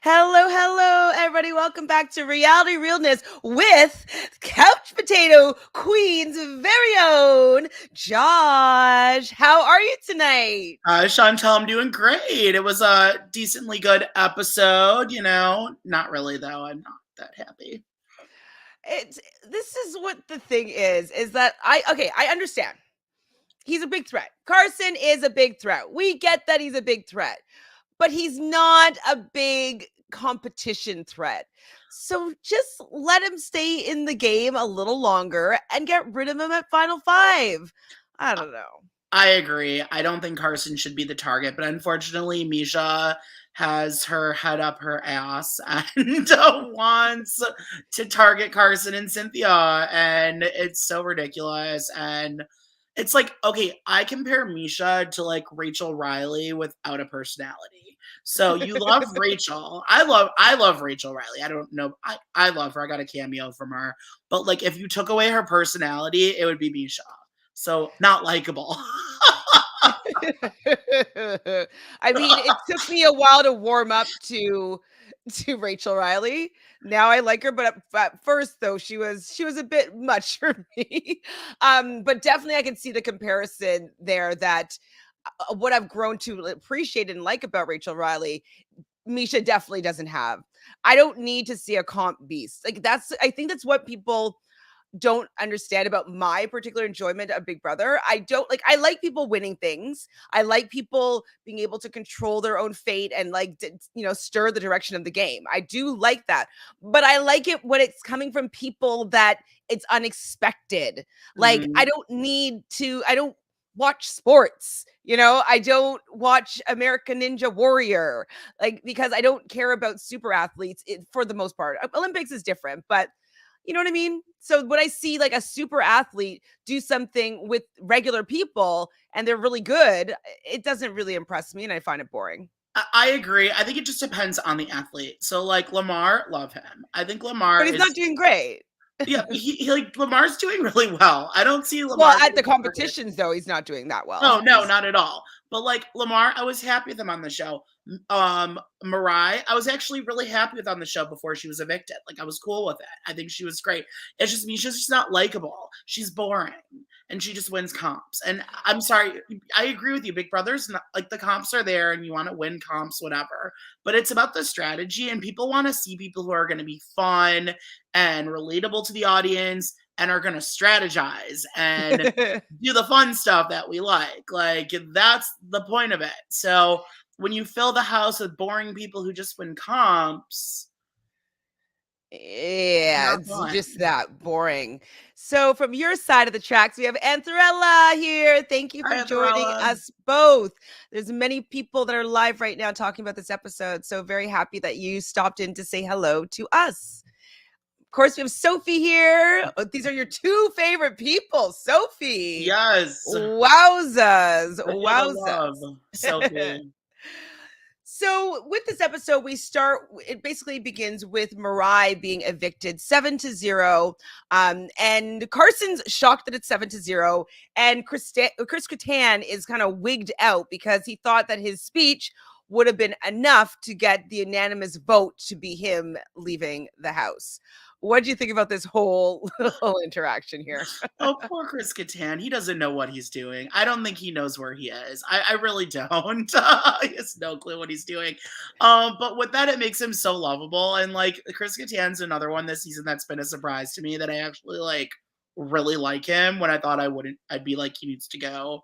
Hello, hello, everybody. Welcome back to Reality Realness with Couch Potato Queen's very own Josh. How are you tonight? Chantele, I'm doing great. It was a decently good episode, Not really, though. I'm not that happy. This is what the thing is that I understand. He's a big threat. Carson is a big threat. We get that he's a big threat, but he's not a big competition threat. So just let him stay in the game a little longer and get rid of him at Final Five. I don't know. I agree. I don't think Carson should be the target, but unfortunately, Misha has her head up her ass and wants to target Carson and Cynthia, and it's so ridiculous. And it's like, okay, I compare Misha to like Rachel Riley without a personality. So you love Rachel. I love Rachel Riley. I don't know. I love her. I got a cameo from her. But like if you took away her personality, it would be Misha. So not likable. I mean, it took me a while to warm up to Rachel Riley. Now I like her, but at first though, she was a bit much for me. But definitely I can see the comparison there that what I've grown to appreciate and like about Rachel Riley, Misha definitely doesn't have. I don't need to see a comp beast. Like I think that's what people don't understand about my particular enjoyment of Big Brother. I like people winning things. I like people being able to control their own fate and stir the direction of the game. I do like that. But I like it when it's coming from people that it's unexpected. Like Mhm. I don't watch sports. I don't watch American Ninja Warrior, like because I don't care about super athletes for the most part. Olympics is different, but you know what I mean? So when I see like a super athlete do something with regular people and they're really good, it doesn't really impress me and I find it boring. I agree. I think it just depends on the athlete. So like Lamar, love him. I think Lamar But he's not is doing great. yeah, he like Lamar's doing really well. I don't see Well, Lamar at the being targeted. competitions though, he's not doing that well. No, not at all. But like Lamar, I was happy with him on the show. Mariah, I was actually really happy with on the show before she was evicted. Like I was cool with it. I think she was great. It's just me, she's just not likable. She's boring. And she just wins comps. And I'm sorry, I agree with you. Big Brother's not like the comps are there and you want to win comps, whatever. But it's about the strategy, and people want to see people who are going to be fun and relatable to the audience and are going to strategize and do the fun stuff that we like. Like that's the point of it. So when you fill the house with boring people who just win comps, Yeah, not it's fun. just that boring. So from your side of the tracks, we have Anthrella here. Thank you for Hi, joining Anthorella. us both. There's many people that are live right now talking about this episode. So very happy that you stopped in to say hello to us. Of course, we have Sophie here. These are your two favorite people, Sophie. Yes. Wowzas. I gotta love Wowzas. Sophie. So with this episode, it basically begins with Mariah being evicted 7-0. And Carson's shocked that it's 7-0. And Chris Kattan is kind of wigged out because he thought that his speech would have been enough to get the unanimous vote to be him leaving the house. What do you think about this whole interaction here? Oh, poor Chris Kattan. He doesn't know what he's doing. I don't think he knows where he is. I really don't. He has no clue what he's doing. But with that, it makes him so lovable. And like Chris Kattan's another one this season that's been a surprise to me that I actually like really like him when I thought I wouldn't. I'd be like, he needs to go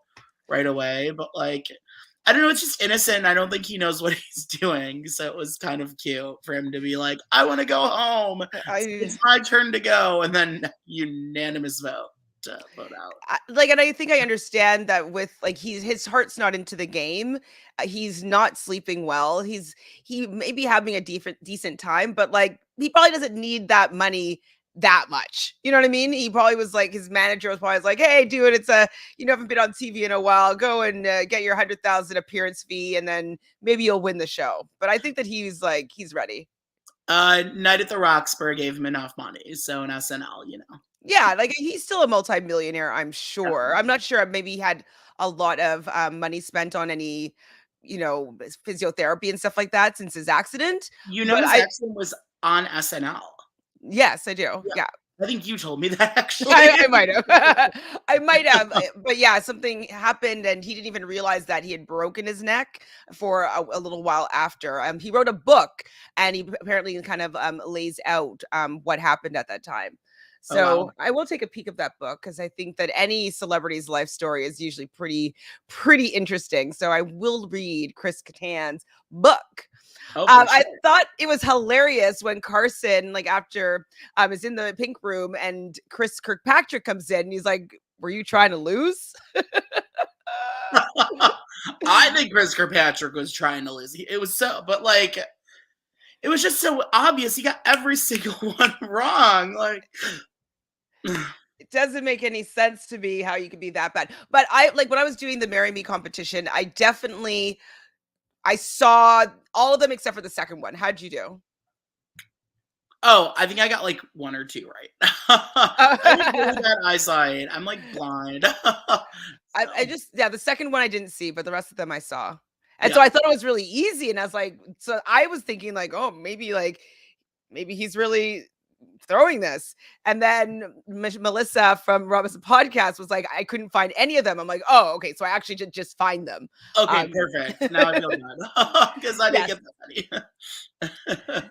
right away. But like, I don't know, it's just innocent. I don't think he knows what he's doing. So it was kind of cute for him to be like, I want to go home. It's my turn to go. And then unanimous vote to vote out. And I think I understand that with like his heart's not into the game. He's not sleeping well. He may be having a decent time, but like he probably doesn't need that money that much. You know what I mean? He probably was like, his manager was probably like, hey, dude, it's haven't been on TV in a while. Go and get your 100,000 appearance fee, and then maybe you'll win the show. But I think that he's ready. Night at the Roxburgh gave him enough money. So in SNL, Yeah, like he's still a multimillionaire, I'm sure. I'm not sure. Maybe he had a lot of money spent on any physiotherapy and stuff like that since his accident. You know But his accident was on SNL. yes, I do. Yeah. Yeah. I think you told me that actually. I might have. I might have. But yeah, something happened and he didn't even realize that he had broken his neck for a little while after. He wrote a book and he apparently kind of lays out what happened at that time. Oh, wow. So I will take a peek of that book because I think that any celebrity's life story is usually pretty interesting. So I will read Chris Kattan's book. Oh, for I sure. thought it was hilarious when Carson, like after is in the pink room and Chris Kirkpatrick comes in and he's like, "Were you trying to lose?" I think Chris Kirkpatrick was trying to lose. It was but like, it was just so obvious. He got every single one wrong. Like, It doesn't make any sense to me how you could be that bad. But I like when I was doing the Marry Me competition, I saw all of them except for the second one. How'd you do? oh, I think I got like one or two right. I have really bad eyesight. I'm like blind. I So, the second one I didn't see, but the rest of them I saw. And so yeah. I thought it was really easy. And I was like, so I was thinking like, oh, maybe he's really throwing this. And then Melissa from Robinson Podcast was like, I couldn't find any of them. I'm like, oh, okay. So I actually did just find them. Okay, Um, perfect. Now I feel bad because I didn't yes. get that many.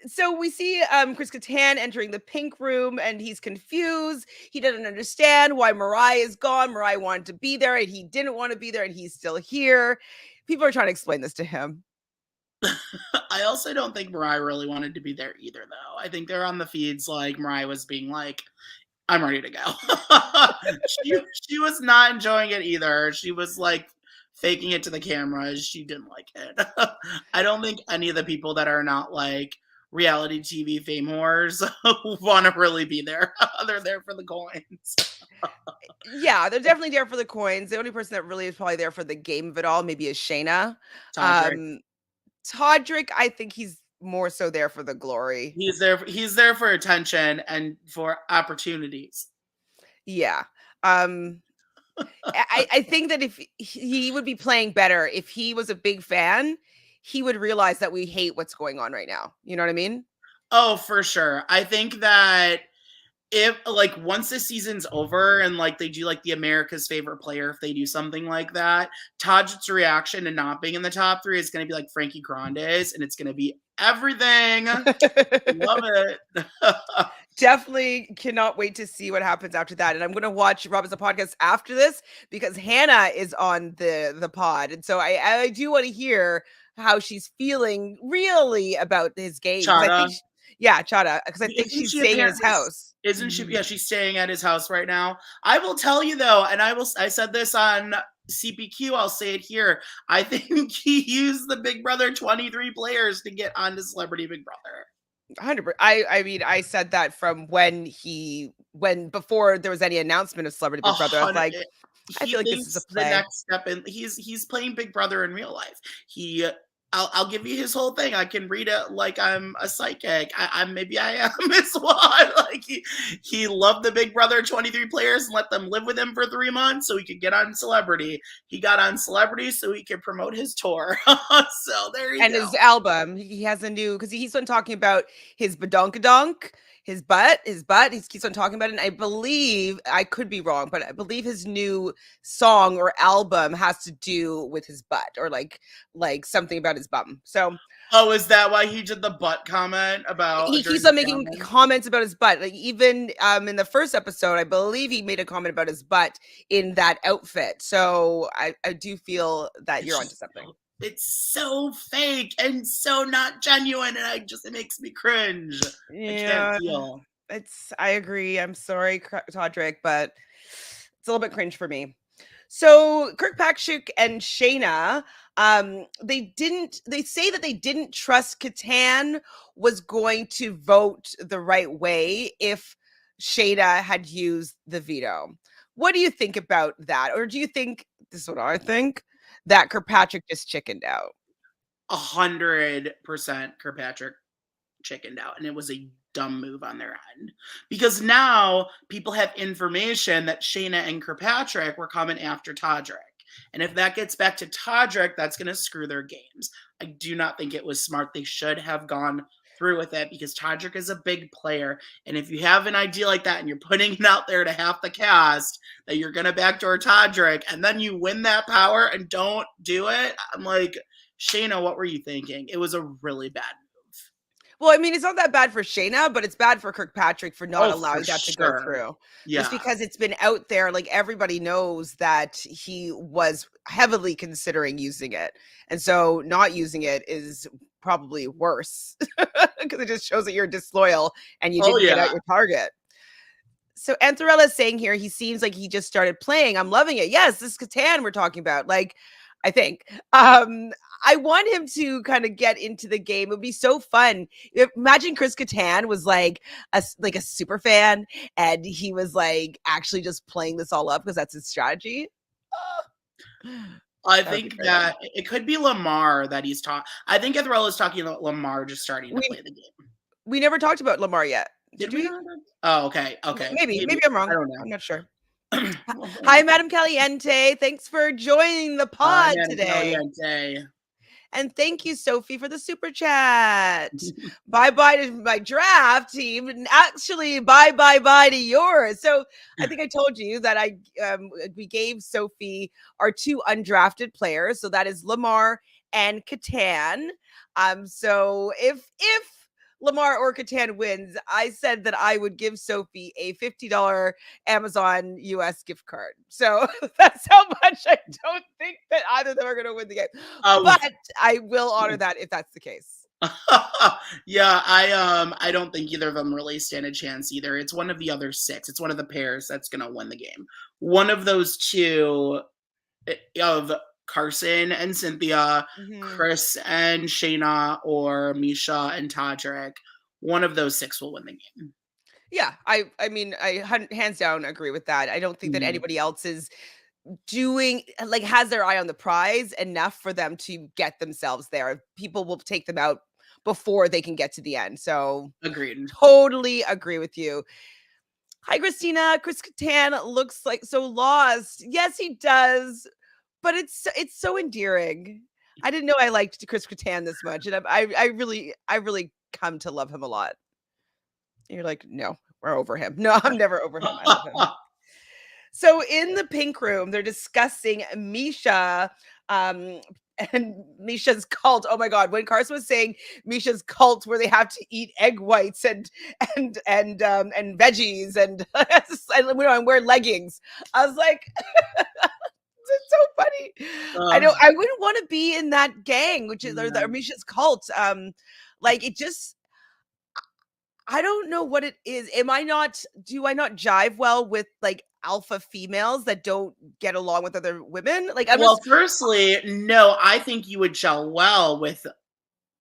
So we see Chris Kattan entering the pink room and he's confused. He doesn't understand why Mariah is gone. Mariah wanted to be there and he didn't want to be there and he's still here. People are trying to explain this to him. I also don't think Mariah really wanted to be there either, though. I think they're on the feeds like Mariah was being like, "I'm ready to go." she was not enjoying it either. She was like faking it to the cameras. She didn't like it. I don't think any of the people that are not like reality TV fame whores want to really be there. They're there for the coins. Yeah, they're definitely there for the coins. The only person that really is probably there for the game of it all maybe is Shayna. Todrick. Um, Todrick, I think he's more so there for the glory. He's there for attention and for opportunities. Yeah. I think that if he would be playing better if he was a big fan, he would realize that we hate what's going on right now. You know what I mean? Oh, for sure. I think that if like once the season's over and like they do like the America's favorite player, if they do something like that, Taj's reaction to not being in the top three is going to be like Frankie Grande's, and it's going to be everything. Love it. Definitely cannot wait to see what happens after that. And I'm going to watch Robin's podcast after this because Hannah is on the pod. And so I do want to hear how she's feeling really about his game. 'Cause I Chada. think Chada, because I think Isn't she's she staying in his apparently house. Isn't she? Yeah, she's staying at his house right now. I will tell you though, and I said this on CPQ, I'll say it here. I think he used the Big Brother 23 players to get onto Celebrity Big Brother. 100%. I mean, I said that from when before there was any announcement of Celebrity Big Brother. I was like, I He feel like this is a thinks the play. next step, and he's playing Big Brother in real life. I'll give you his whole thing. I can read it like I'm a psychic. Maybe I am as well. Like he loved the Big Brother 23 players and let them live with him for 3 months so he could get on Celebrity. He got on Celebrity so he could promote his tour. So there you And go. his album, he has a new because he's been talking about his badonkadonk, his butt. He keeps on talking about it. And I believe I could be wrong, but I believe his new song or album has to do with his butt or like something about his bum. So Oh, is that why he did the butt comment about he during keeps the on making filming? comments about his butt. Like even in the first episode, I believe he made a comment about his butt in that outfit. So I do feel that It's you're onto just something. it's so fake and so not genuine, and it makes me cringe. I can't Yeah, deal. I agree. I'm sorry, Todrick, but it's a little bit cringe for me. So Kirkpatrick and Shayna, they say that they didn't trust Kattan was going to vote the right way if Shayna had used the veto. What do you think about that? Or do you think, this is what I think, that Kirkpatrick just chickened out? 100% Kirkpatrick chickened out, and it was a dumb move on their end because now people have information that Shayna and Kirkpatrick were coming after Todrick. And if that gets back to Todrick, that's going to screw their games. I do not think it was smart. They should have gone through with it because Todrick is a big player. And if you have an idea like that and you're putting it out there to half the cast that you're going to backdoor Todrick and then you win that power and don't do it, I'm like, Shayna, what were you thinking? It was a really bad move. Well, I mean, it's not that bad for Shayna, but it's bad for Kirkpatrick for not Oh, for allowing that to go sure. through. Just Yeah. because it's been out there, like everybody knows that he was heavily considering using it. And so not using it is probably worse because it just shows that you're disloyal and you Oh, didn't get out yeah. your target. So Antharella is saying here, he seems like he just started playing. I'm loving it. Yes, this is Catan we're talking about. Like, I think. I want him to kind of get into the game. It would be so fun. Imagine Chris Catan was like a super fan and he was like actually just playing this all up because that's his strategy. I That would be think great. that it could be Lamar that he's talking. I think Ethrell is talking about Lamar just starting to We play the game. we never talked about Lamar yet. Did Did we we? not? Oh, okay. Okay. Maybe I'm I wrong. don't I'm know. not sure. Well, Hi, Madam Caliente. Thanks for joining the hi, pod Madam today. Caliente. And thank you, Sophie, for the super chat. Bye-bye to my draft team. And actually, bye to yours. So I think I told you that we gave Sophie our 2 undrafted players. So that is Lamar and Catan. So if Lamar or Catan wins, I said that I would give Sophie a $50 Amazon US gift card. So that's how much I don't think that either of them are going to win the game. Oh, But I will honor that if that's the case. yeah. I don't think either of them really stand a chance either. It's one of the other 6. It's one of the pairs that's gonna win the game. One of those 2 of Carson and Cynthia, Mhm. Chris and Shayna, or Misha and Todrick. One of those 6 will win the game. Yeah, I mean, hands down agree with that. I don't think that Mhm. anybody else is doing like has their eye on the prize enough for them to get themselves there. People will take them out before they can get to the end. So Agreed. totally agree with you. Hi, Christina. Chris Catan looks like so lost. Yes, he does, but it's so endearing. I didn't know I liked Chris Catan this much, and I really come to love him a lot. You're like, no, we're over him. No, I'm never over him. I love him. So in the pink room, they're discussing Misha, um, and Misha's cult. Oh my god, when Carson was saying Misha's cult where they have to eat egg whites and veggies and and wear leggings. I was like, it's so funny. I Um, know I wouldn't want to be in that gang, which is or the yeah. Misha's cult. Like it just I don't know what it is. Do I not jive well with like alpha females that don't get along with other women? Like I'm Well, just firstly, no, I think you would gel well with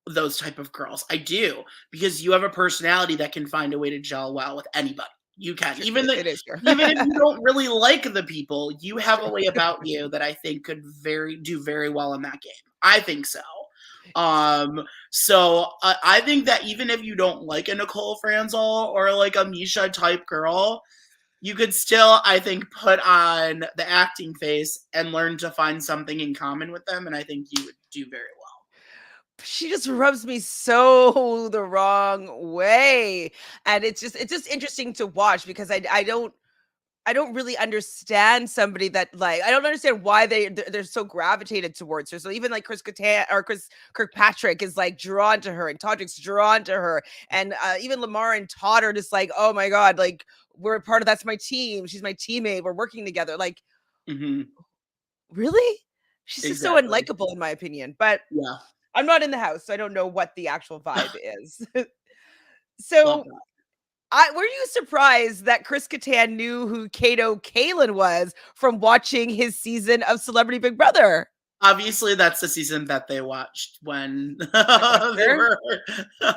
those type of girls. I do, because you have a personality that can find a way to gel well with anybody. You can. True. It is true. Even if you don't really like the people, you have a True. way about you that I think could do very well in that game. I think so. I think that even if you don't like a Nicole Franzel or like a Misha type girl, you could still, I think, put on the acting face and learn to find something in common with them, and I think you would do very well. She just rubs me so the wrong way. And it's just interesting to watch because I don't really understand somebody that like I don't understand why they're so gravitated towards her. So even like Chris Catan or Chris Kirkpatrick is like drawn to her, and Todrick's drawn to her, and even Lamar and Todd are just like, oh my god, like we're part of that's my team. She's my teammate. We're working together. Like Mhm. really, she's just so Exactly. unlikable in my opinion. But Yeah. I'm not in the house, so I don't know what the actual vibe is. Love So that. were you surprised that Chris Kattan knew who Kato Kalin was from watching his season of Celebrity Big Brother? Obviously, that's the season that they watched when they Sequester? were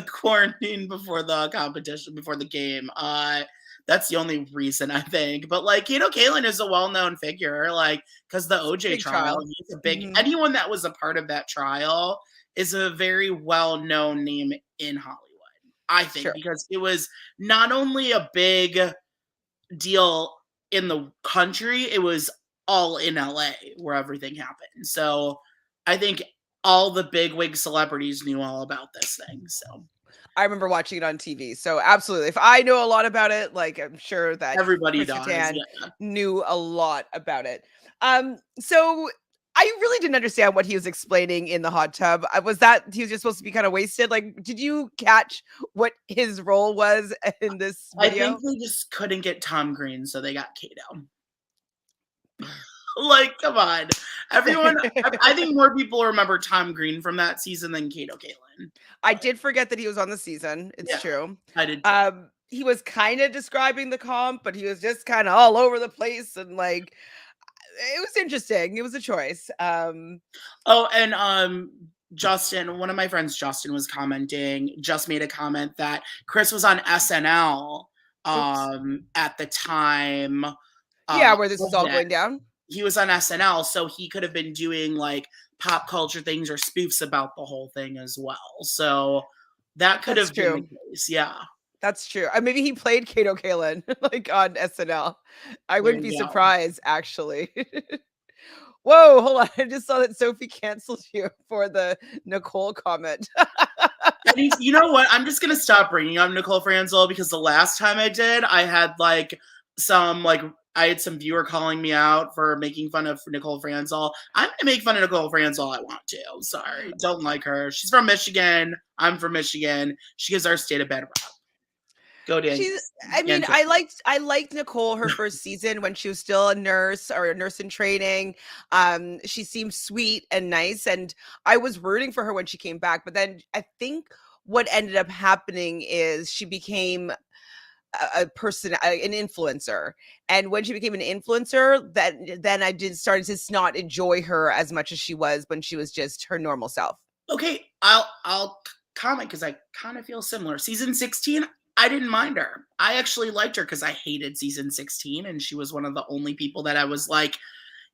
quarantined before the competition, before the game. That's the only reason I think. But like, Kalen is a well-known figure, like because the OJ Big trial, trial. he's a big. Mhm. Anyone that was a part of that trial is a very well-known name in Hollywood. I think Sure. because it was not only a big deal in the country, it was all in LA where everything happened. So I think all the bigwig celebrities knew all about this thing. So I remember watching it on TV. So absolutely. If I know a lot about it, like I'm sure that everybody Chris does. Kattan Yeah. knew a lot about it. So I really didn't understand what he was explaining in the hot tub. Was that he was just supposed to be kind of wasted? Like, did you catch what his role was in this I think video? they just couldn't get Tom Green, so they got Kato. Like, come on. Everyone, I think more people remember Tom Green from that season than Kato Kaelin. I did forget that he was on the season. It's Yeah, true. I did too. He was kind of describing the comp, but he was just kind of all over the place and like it was interesting. It was a choice. Oh, and Justin, one of my friends, Justin, was commenting, just made a comment that Chris was on SNL Oops. at the time Yeah, where this is of all that. going down. He was on SNL, so he could have been doing like pop culture things or spoofs about the whole thing as well. So that could That's have been the true. case. Yeah. That's true. Maybe he played Kato Kalin like on SNL. I There wouldn't be you go. surprised, actually. Whoa, hold on. I just saw that Sophie canceled you for the Nicole comment. And you know what? I'm just gonna stop bringing up Nicole Franzel because the last time I did, I had I had some viewer calling me out for making fun of Nicole Franzel. I'm gonna make fun of Nicole Franzel all I want to. Sorry, don't like her. She's from Michigan. I'm from Michigan. She gives our state a bad rap. Go Dan. She's I mean, Dan I liked Nicole her first season when she was still a nurse or a nurse in training. She seemed sweet and nice, and I was rooting for her when she came back. But then I think what ended up happening is she became a person, an influencer, and when she became an influencer, then I did started to not enjoy her as much as she was when she was just her normal self. Okay, I'll comment because I kind of feel similar. Season 16, I didn't mind her. I actually liked her because I hated season 16, and she was one of the only people that I was like,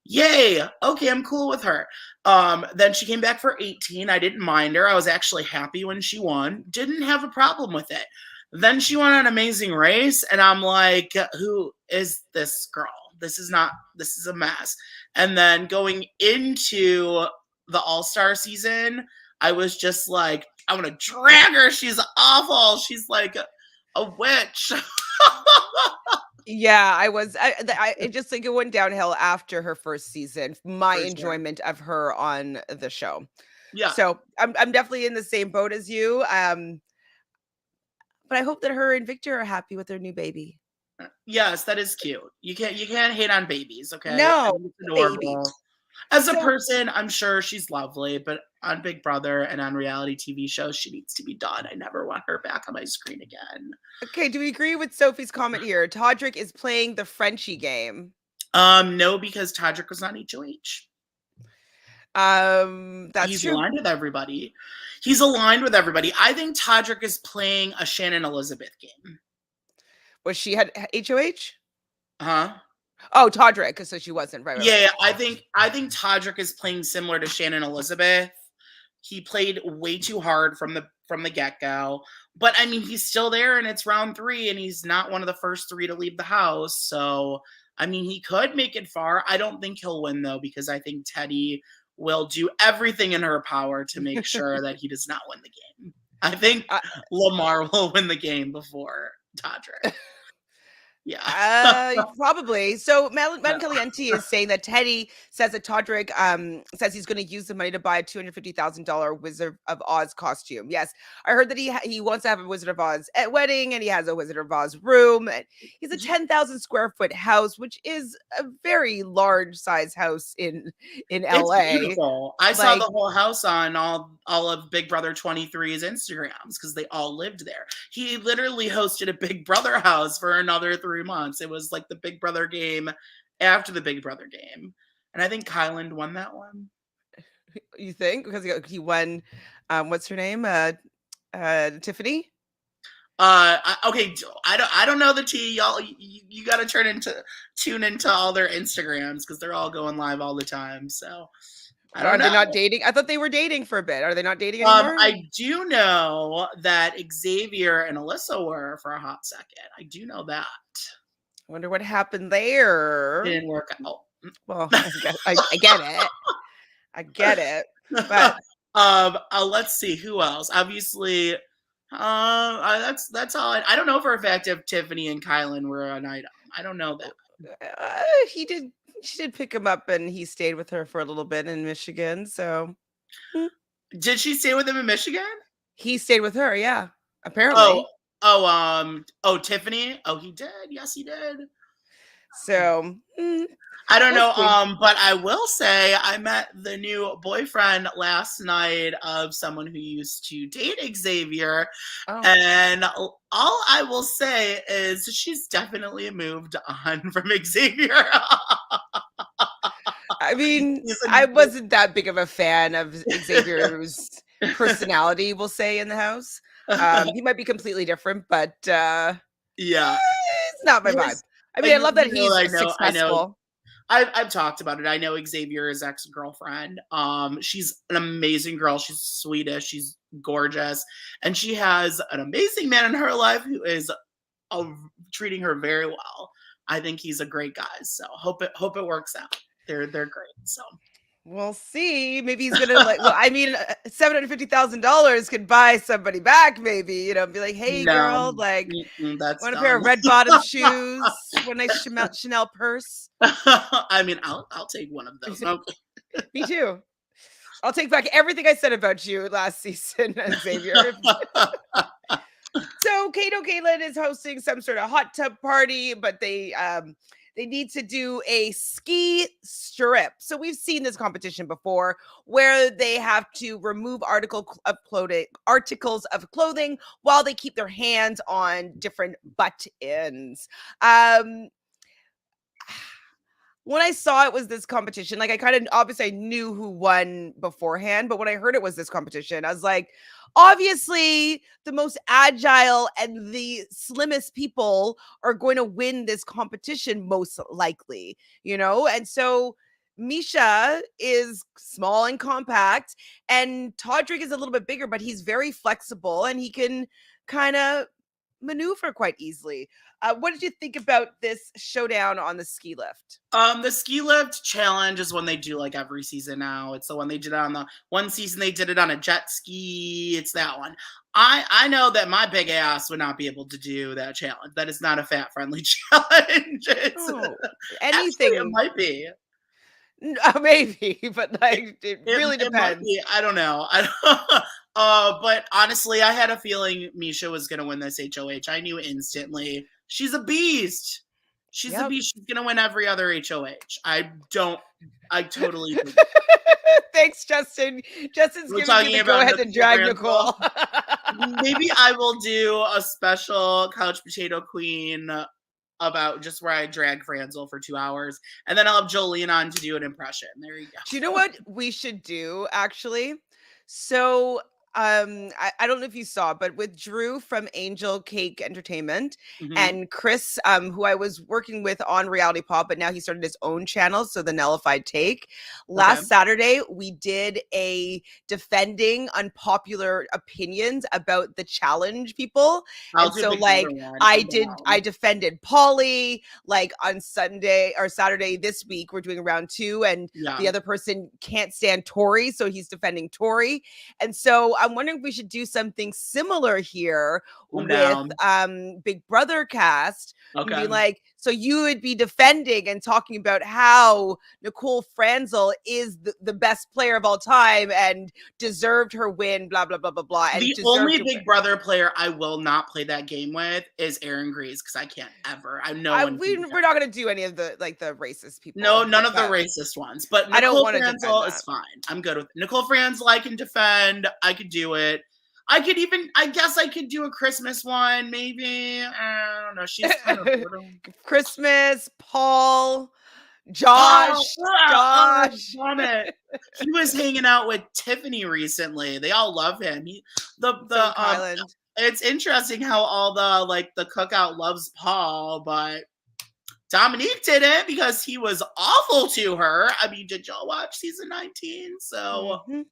yay, okay, I'm cool with her. Then she came back for 18. I didn't mind her. I was actually happy when she won. Didn't have a problem with it. Then she went on Amazing Race, and I'm like, who is this girl? This is a mess. And then going into the All-Star season, I was just like, I want to drag her. She's awful. She's like a witch. Yeah, I just think it went downhill after her first season. My For sure. enjoyment of her on the show. Yeah. So I'm definitely in the same boat as you. But I hope that her and Victor are happy with their new baby. Yes, that is cute. You can't hate on babies, okay? I No, think it's the baby. adorable. As a So person, I'm sure she's lovely, but on Big Brother and on reality TV shows, she needs to be done. I never want her back on my screen again. okay, do we agree with Sophie's comment here? Todrick is playing the Frenchie game. No, because Todrick was on HOH. That's He's true. aligned with everybody. He's aligned with everybody. I think Todrick is playing a Shannon Elizabeth game. Was she had HOH? Huh? Oh, Todrick, so she wasn't. Right. Yeah, I think Todrick is playing similar to Shannon Elizabeth. He played way too hard from the get-go. But I mean, he's still there and it's round 3 and he's not one of the first 3 to leave the house. So, I mean, he could make it far. I don't think he'll win though because I think Teddy will do everything in her power to make sure that he does not win the game. I think Uh, Lamar will win the game before Todrick. Yeah. Probably. So Madeline Caliente is saying that Teddy says that Todrick says he's going to use the money to buy a $250,000 Wizard of Oz costume. Yes, I heard that he wants to have a Wizard of Oz at wedding, and he has a Wizard of Oz room. And he's a 10,000 square foot house, which is a very large size house in It's LA. beautiful. I saw Like, the whole house on all of Big Brother 23's Instagrams because they all lived there. He literally hosted a Big Brother house for another 3 months. It was like the Big Brother game after the Big Brother game. And I think Kyland won that one. you think because he won, what's her name? Tiffany. Okay, I don't know the tea. Y'all, you got to tune into all their Instagrams because they're all going live all the time. So I don't Are they know. not dating? I thought they were dating for a bit. Are they not dating anymore? I do know that Xavier and Alyssa were for a hot second. I do know that. I wonder what happened there. Didn't work out. Well, I get it. I get it. But Let's see who else. Obviously, that's all. I don't know for a fact if Tiffany and Kylan were an item. I don't know that. uh, he did she did pick him up and he stayed with her for a little bit in Michigan. So mm, Did she stay with him in Michigan? he stayed with her, yeah. Oh, Apparently. Tiffany. Oh, he did. Yes, he did. So I don't we'll know. see. But I will say I met the new boyfriend last night of someone who used to date Xavier, Oh. and all I will say is she's definitely moved on from Xavier. I mean, He's a I new- wasn't that big of a fan of Xavier's personality, we'll say, in the house. He might be completely different, but yeah. it's not my vibe. Here's, I mean, I love that he's I know. successful. I've talked about it. I know Xavier's ex-girlfriend. She's an amazing girl. She's Swedish. She's gorgeous, and she has an amazing man in her life who is uh, treating her very well. I think he's a great guy. So hope it works out. They're great. So We'll see. Maybe he's gonna like. Well, I mean, $750,000 could buy somebody back. Maybe be like, "Hey, no, girl, like, that's want a pair dumb. of red bottom shoes? Want a nice Chanel purse?" I mean, I'll take one of those. Okay. Me too. I'll take back everything I said about you last season, Xavier. So Kato Caitlin is hosting some sort of hot tub party, but they need to do a ski strip. So we've seen this competition before where they have to remove articles of clothing while they keep their hands on different butt ends. When I saw it was this competition, like I kind of obviously I knew who won beforehand, but when I heard it was this competition, I was like, obviously the most agile and the slimmest people are going to win this competition most likely, And so Misha is small and compact, and Todrick is a little bit bigger, but he's very flexible and he can kind of maneuver quite easily. What did you think about this showdown on the ski lift? The ski lift challenge is one they do like every season now. It's the one they did on the one season they did it on a jet ski. It's that one. I know that my big ass would not be able to do that challenge. That is not a fat friendly challenge. Oh, Actually it anything. might be. Maybe, but like it really It might depends. be. I don't know. But honestly, I had a feeling Misha was gonna win this HOH. I knew instantly. She's a beast. She's a Yep. beast. She's gonna win every other HOH. I totally do. Thanks, Justin. Justin's We're giving you talking the go about ahead to Nicole drag Franzel. Nicole. Maybe I will do a special Couch Potato Queen about just where I drag Franzel for 2 hours, and then I'll have Jolene on to do an impression. There you Do you know go. what we should do actually? So I don't know if you saw, but with Drew from Angel Cake Entertainment Mhm. and Chris, who I was working with on Reality Pop, but now he started his own channel, so the Nullified Take. Okay. Last Saturday, we did a defending unpopular opinions about the challenge people. I'll And do so pick either like one. I I'm did down. I defended Polly like on Sunday or Saturday this week. We're doing round 2, and Yeah. the other person can't stand Tori, so he's defending Tori. And so I'm wondering if we should do something similar here I'm with down. Big Brother cast and be Okay. like, so you would be defending and talking about how Nicole Franzel is the best player of all time and deserved her win, blah, blah, blah, blah, blah, and The deserved only to win. Big Brother player I will not play that game with is Aaron Grease because I can't ever. I no one can We're not going to do any of the racist No, people. none of the But racist ones. But I don't Nicole want to defend Franzel is that. fine. I'm good with it. Nicole Franzel. I can defend. I could do it. I guess I could do a Christmas one, maybe. I don't know. She's kind of little. Christmas, Paul, Paul, Josh, Josh. damn it. He was hanging out with Tiffany recently. They all love him. From Kyland. It's interesting how all the cookout loves Paul, but Dominique didn't because he was awful to her. I mean, did y'all watch season 19? So Mhm.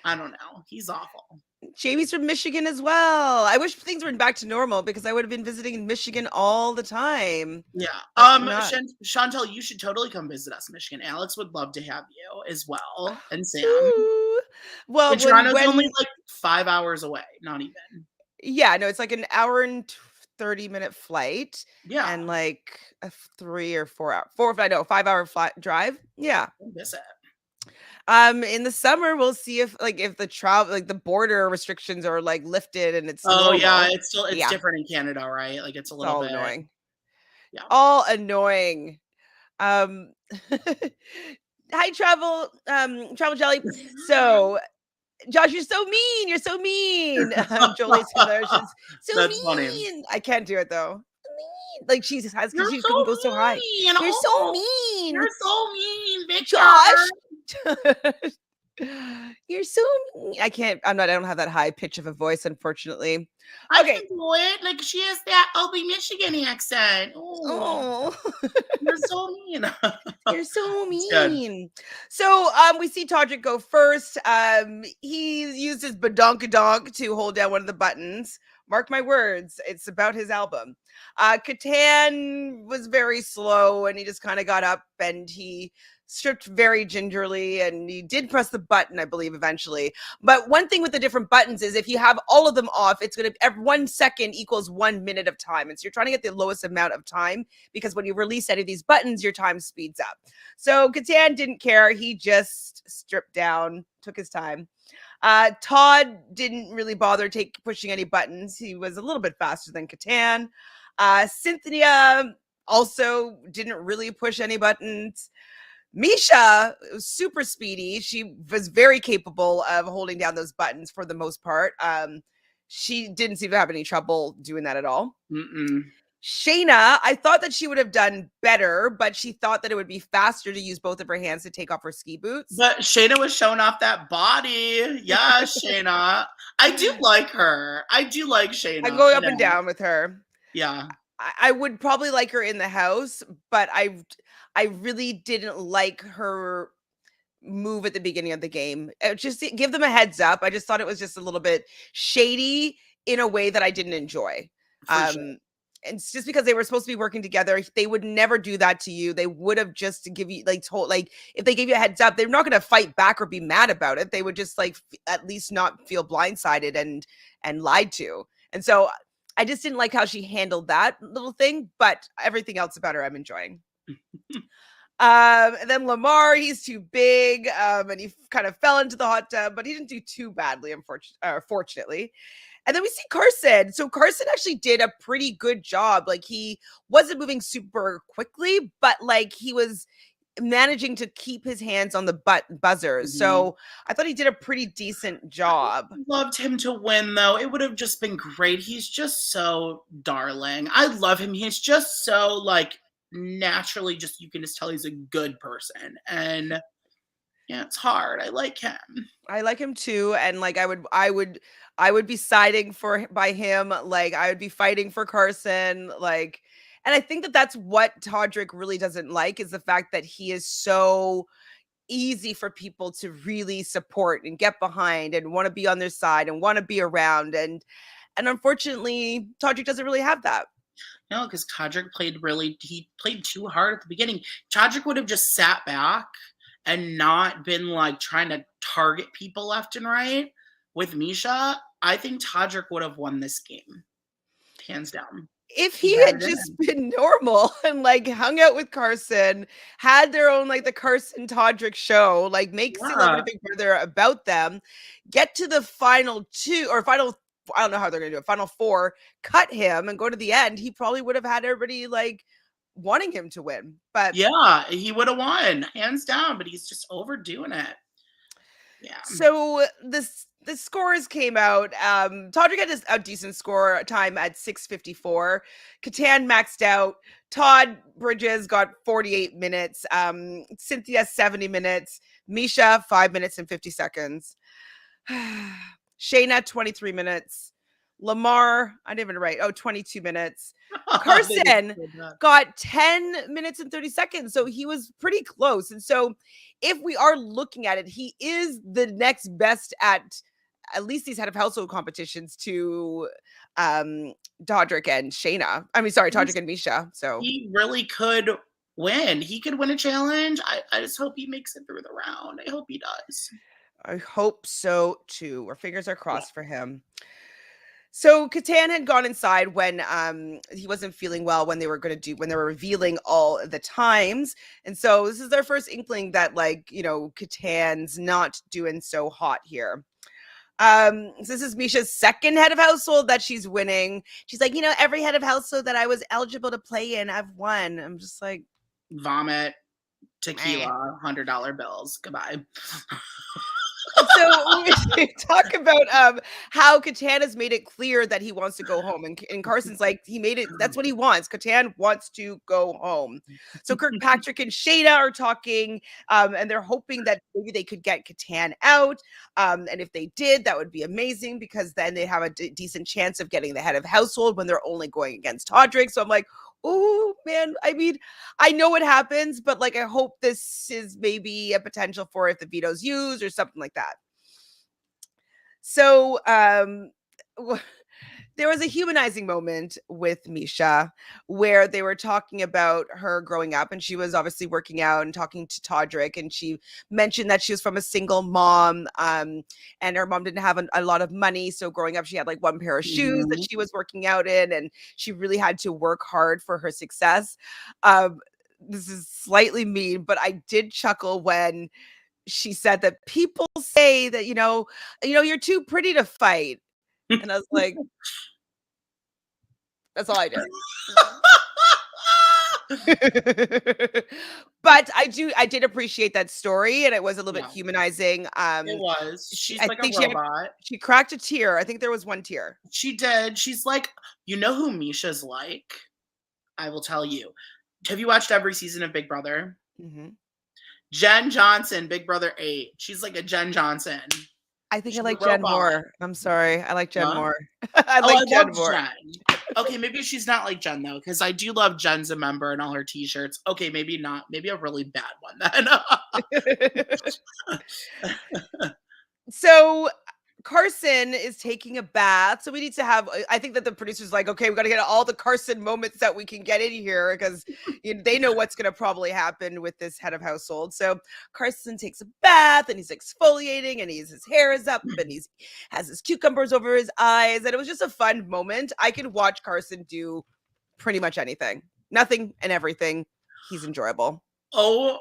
I don't know. He's awful. Jamie's from Michigan as well. I wish things were back to normal because I would have been visiting in Michigan all the time. Yeah. But not. Chantele, you should totally come visit us in Michigan. Alex would love to have you as well, and Sam. Ooh. Well, And when Toronto's only when like 5 hours away, not even. yeah, no, it's like an hour and 30-minute flight Yeah, and like a 3 or 4 hour 4 I know 5-hour flight drive. Yeah. come visit. In the summer we'll see if the travel like the border restrictions are like lifted and it's Oh yeah, normal. it's Yeah, different in Canada, right? Like it's a it's little all bit, annoying. yeah. All annoying. Um Hi travel jelly. So Josh, you're so mean. You're so mean. Jolie's hilarious. She's so That's funny. mean. I can't do it though. Mean. Like she just has because You're she so can go so high. mean. You're so Oh, mean, you're so mean, Josh. Victor. You're so mean. I can't. I don't have that high pitch of a voice, unfortunately. I Okay. can do it. Like she has that Opie Michigan accent. Oh, Oh. you're so mean. You're so It's good. mean. So we see Todrick go first. He used his badonkadonk to hold down one of the buttons. Mark my words, it's about his album. Catan was very slow and he just kind of got up and he stripped very gingerly and he did press the button, I believe, eventually. But one thing with the different buttons is if you have all of them off, it's going to every 1 second equals 1 minute of time. And so you're trying to get the lowest amount of time because when you release any of these buttons, your time speeds up. So Catan didn't care. He just stripped down, took his time. Todd didn't really bother pushing any buttons. He was a little bit faster than Catan. Cynthia also didn't really push any buttons. Misha was super speedy. She was very capable of holding down those buttons for the most part. She didn't seem to have any trouble doing that at all. Mm-mm. Shayna, I thought that she would have done better, but she thought that it would be faster to use both of her hands to take off her ski boots. But Shayna was showing off that body. Yeah, Shayna. I do like her. I do like Shayna. I'm going up and down with her. Yeah. I would probably like her in the house, but I really didn't like her move at the beginning of the game. Just give them a heads up. I just thought it was just a little bit shady in a way that I didn't enjoy. For sure. And it's just because they were supposed to be working together, they would never do that to you. They would have just to give you if they gave you a heads up, they're not going to fight back or be mad about it. They would just at least not feel blindsided and lied to. And so I just didn't like how she handled that little thing, but everything else about her I'm enjoying. And then Lamar, he's too big, and he kind of fell into the hot tub, but he didn't do too badly, fortunately. And then we see Carson. So Carson actually did a pretty good job. Like he wasn't moving super quickly, but like he was managing to keep his hands on the buzzers. So I thought he did a pretty decent job. I loved him to win, though. It would have just been great. He's just so darling. I love him. He's just so like naturally just you can just tell he's a good person. And yeah, it's hard. I like him. I like him too, and like I would be siding by him. Like I would be fighting for Carson. Like, and I think that that's what Todrick really doesn't like is the fact that he is so easy for people to really support and get behind and want to be on their side and want to be around. And unfortunately, Todrick doesn't really have that. No, because Todrick he played too hard at the beginning. Todrick would have just sat back and not been like trying to target people left and right with Misha. I think Todrick would have won this game. Hands down. If he had just been normal and like hung out with Carson, had their own like the Carson Todrick show, like make Celebrity Big Brother about them, get to the final two or final, I don't know how they're gonna do it, final four, cut him and go to the end, he probably would have had everybody like wanting him to win. But yeah, he would have won hands down, but he's just overdoing it. Yeah. So the scores came out. Todrick had a decent score time at 6:54. Catan maxed out. Todd Bridges got 48 minutes. Cynthia 70 minutes. Misha 5 minutes and 50 seconds. Shayna 23 minutes. Lamar, I didn't even write. 22 minutes. Carson got 10 minutes and 30 seconds. So he was pretty close. And so if we are looking at it, he is the next best at at least these head of household competitions to Todrick and Shayna. I mean, sorry, Todrick and Misha. So He really could win. He could win a challenge. I just hope he makes it through the round. I hope he does. I hope so too. Our fingers are Yeah. crossed for him. So Catan had gone inside when he wasn't feeling well when they were revealing all the times. And so this is their first inkling that, like, Catan's not doing so hot here. So this is Misha's second head of household that she's winning. She's like, every head of household that I was eligible to play in, I've won. I'm just like, Vomit, meh. tequila, $100 bills. Goodbye. So we talk about how Catan has made it clear that he wants to go home, and Carson's like, he made it. That's what he wants. Catan wants to go home. So Kirkpatrick and Shayna are talking, and they're hoping that maybe they could get Catan out. And if they did, that would be amazing because then they have a decent chance of getting the head of household when they're only going against Todrick. So I'm like, oh man, I mean, I know what happens, but like I hope this is maybe a potential for if the veto's used or something like that. So there was a humanizing moment with Misha where they were talking about her growing up, and she was obviously working out and talking to Todrick, and she mentioned that she was from a single mom, and her mom didn't have a lot of money, so growing up she had like one pair of shoes that Mhm. she was working out in, and she really had to work hard for her success. um, this is slightly mean, but I did chuckle when she said that people say that you're too pretty to fight, and I was like, that's all I did. But I did appreciate that story, and it was a little bit Yeah, humanizing. it was. She She's I like a think robot. she cracked a tear. I think there was one tear. She did. She's like, you know who Misha's like? I will tell you. Have you watched every season of Big Brother? Mhm. Jen Johnson, Big Brother 8. She's like a Jen Johnson. I think I She's a like Jen robot. more. I'm sorry. I like Jen Huh? more. I Oh, I like love Jen more. Jen. Okay, maybe she's not like Jen though, because I do love Jen's a member and all her t-shirts. Okay, maybe not. Maybe a really bad one then. So Carson is taking a bath. So we need to have, I think that the producer's like, okay, we got to get all the Carson moments that we can get in here because they know what's going to probably happen with this head of household. So Carson takes a bath and he's exfoliating and his hair is up and he's has his cucumbers over his eyes. And it was just a fun moment. I could watch Carson do pretty much anything, nothing and everything. He's enjoyable. Oh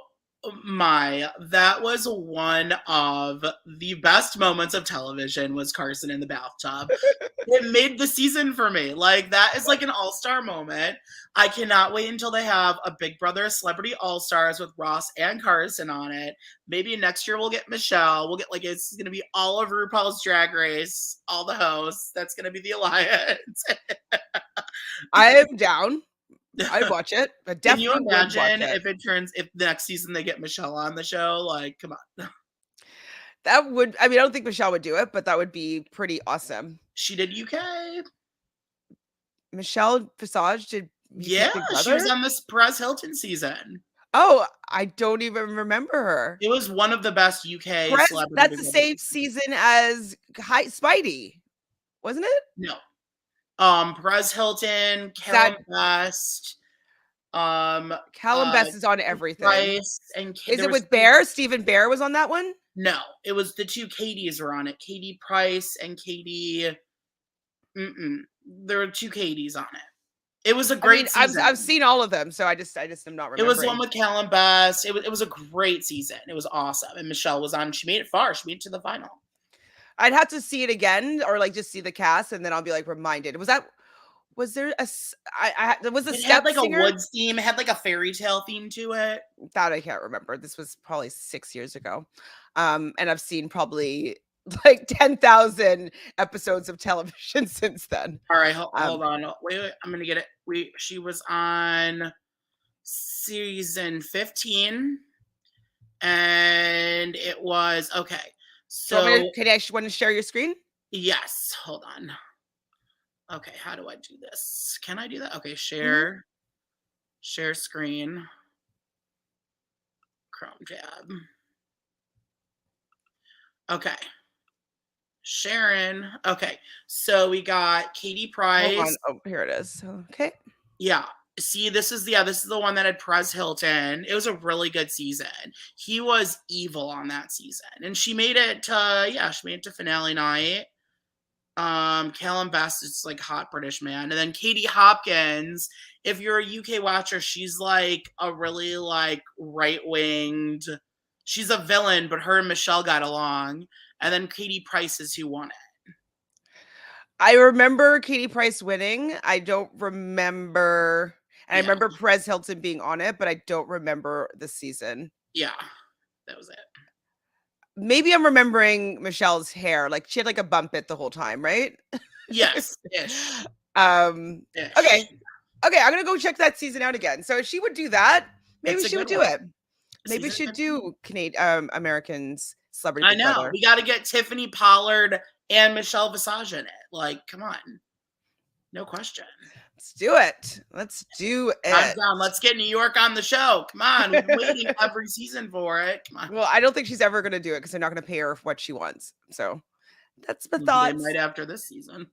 my, that was one of the best moments of television was Carson in the bathtub. It made the season for me. Like that is like an all-star moment. I cannot wait until they have a Big Brother Celebrity All-Stars with Ross and Carson on it. Maybe next year we'll get Michelle. We'll get like it's gonna be all of RuPaul's Drag Race, all the hosts. That's gonna be the alliance. I am down. I'd watch it. I Can you definitely would watch imagine it. if next season they get Michelle on the show? Like, come on. That would I mean, I don't think Michelle would do it, but that would be pretty awesome. She did UK. Michelle Visage did Yeah, UK Big she was Brother? on this Perez Hilton season. Oh, I don't even remember her. It was one of the best UK Perez, celebrity that's Big the Brother same seasons. season as Spidey, wasn't it? No. Perez Hilton, Is that Callum Best, um, Callum uh, Best is on everything. Price, and Is there it was with Bear? Stephen Bear was on that one? no, it was the two Katies were on it. Katie Price and Katie. There were two Katies on it. It was a I mean, great I've season. seen all of them, so I just am not It was the one remembering. with Callum Best. It was a great season. It was awesome. And Michelle was on. She made it far. She made it to the final. I'd have to see it again or like just see the cast and then I'll be like reminded. Was there there was a It had step like a singer? woods theme. It had like a fairy tale theme to it. That I can't remember. This was probably 6 years ago. And I've seen probably like 10,000 episodes of television since then. All right, Um, hold on. Wait, I'm gonna get it. She was on season 15, and it was okay. do you want me to So want to share your screen? yes, hold on. Okay, how do I do this? Can I do that? Okay, Mhm. share screen, Chrome tab. Okay, Sharon. Okay. So we got Katie Hold on. Price. Oh, here it is. Okay. Yeah. See, this is the one that had Perez Hilton. It was a really good season. He was evil on that season. And she made it to finale night. Callum Best is like hot British man. And then Katie Hopkins, if you're a UK watcher, she's like a really like right-winged. She's a villain, but her and Michelle got along. And then Katie Price is who won it. I remember Katie Price winning. I don't remember, and I Yeah. remember Perez Hilton being on it, but I don't remember the season. Yeah. That was it. Maybe I'm remembering Michelle's hair. Like she had like a bump it the whole time, right? Yes. Ish. Okay. Ish. Okay, I'm gonna go check that season out again. So if she would do that, maybe It's a she would good do one. it. Maybe we Season should 15. do Canadian Americans Celebrity I Big know. Brother. We got to get Tiffany Pollard and Michelle Visage in it. Like, come on. No question. Let's do it. Let's do I'm it. down. Let's get New York on the show. Come on. We've been waiting every season for it. Come on. Well, I don't think she's ever gonna do it because they're not gonna pay her what she wants. So that's my They thoughts. might after this season.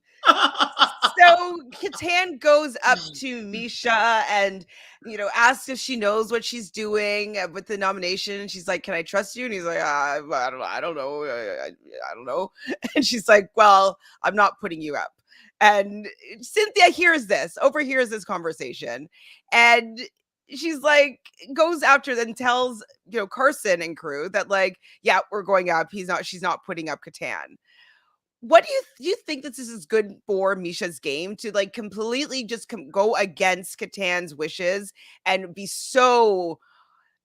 So Catan goes up to Misha and asks if she knows what she's doing with the nomination. She's like, "Can I trust you?" And he's like, I don't know. I don't know. I don't know." And she's like, "Well, I'm not putting you up." And Cynthia overhears this conversation, and she's like, goes after then tells Carson and crew that like, yeah, we're going up. She's not putting up Catan. What do you think that this is good for Misha's game to like completely just go against Catan's wishes and be so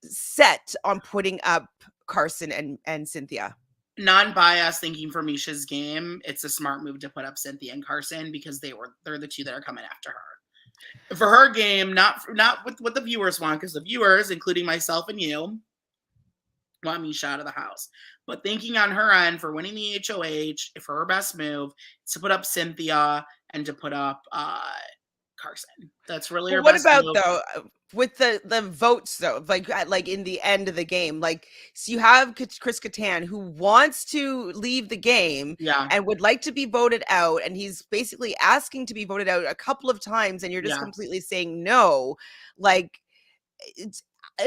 set on putting up Carson and Cynthia? Non-biased thinking for Misha's game, it's a smart move to put up Cynthia and Carson because they're the two that are coming after her. For her game, not with what the viewers want, because the viewers, including myself and you, want Misha out of the house. But thinking on her end for winning the HOH, for her best move, is to put up Cynthia and to put up Carson. That's really her What best about move. though with the votes though, like in the end of the game, like so you have Chris Kattan who wants to leave the game Yeah, and would like to be voted out, and he's basically asking to be voted out a couple of times, and you're just yeah. completely saying no. Like,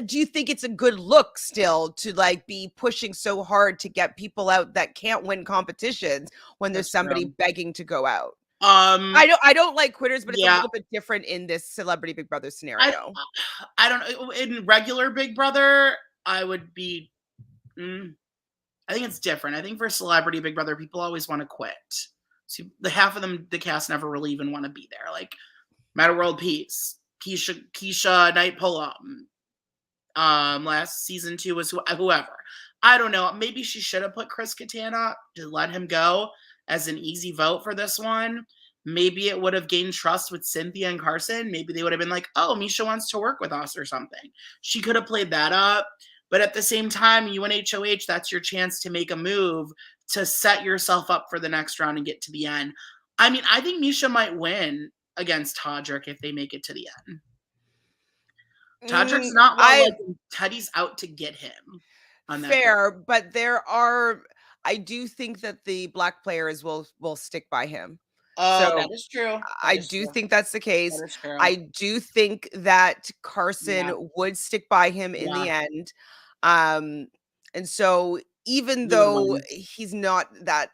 do you think it's a good look still to like be pushing so hard to get people out that can't win competitions when there's That's somebody true. begging to go out? Um, I don't like quitters, but it's a yeah, little bit different in this Celebrity Big Brother I scenario. I don't know. In regular Big Brother, I would be. I think it's different. I think for Celebrity Big Brother, people always want to quit. So the half of them, the cast never really even want to be there. Like Meta World Peace, Keisha Night Pullum. Last season 2 was whoever. I don't know. Maybe she should have put Chris Katana to let him go as an easy vote for this one. Maybe it would have gained trust with Cynthia and Carson. Maybe they would have been like, oh, Misha wants to work with us or something. She could have played that up. But at the same time, you and HOH, that's your chance to make a move to set yourself up for the next round and get to the end. I mean, I think Misha might win against Todrick if they make it to the end. Todrick's not well I like Teddy's out to get him on that. fair, but I do think that the black players will stick by him. Oh, So that is true. I That is do true. think that's the case. That is true. I do think that Yeah. Carson would stick by him in Yeah. the end. Um, and so even He would though win. he's not that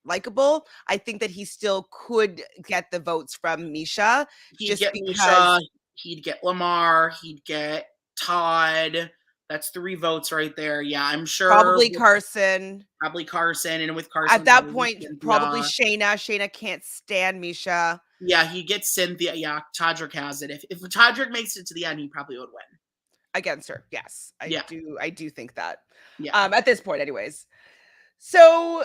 likable, I think that he still could get the votes from Misha He'd just get because Misha. He'd get Lamar. He'd get Todd. That's 3 votes right there. Yeah, I'm sure. probably Carson. Probably Carson, and with Carson, At that probably point, probably Cynthia. Shayna. Shayna can't stand Misha Yeah, he gets Cynthia. Yeah, Todrick has it. If Todrick makes it to the end, he probably would win. against her. Yes, Yeah. I do think that. Yeah. At this point, anyways. So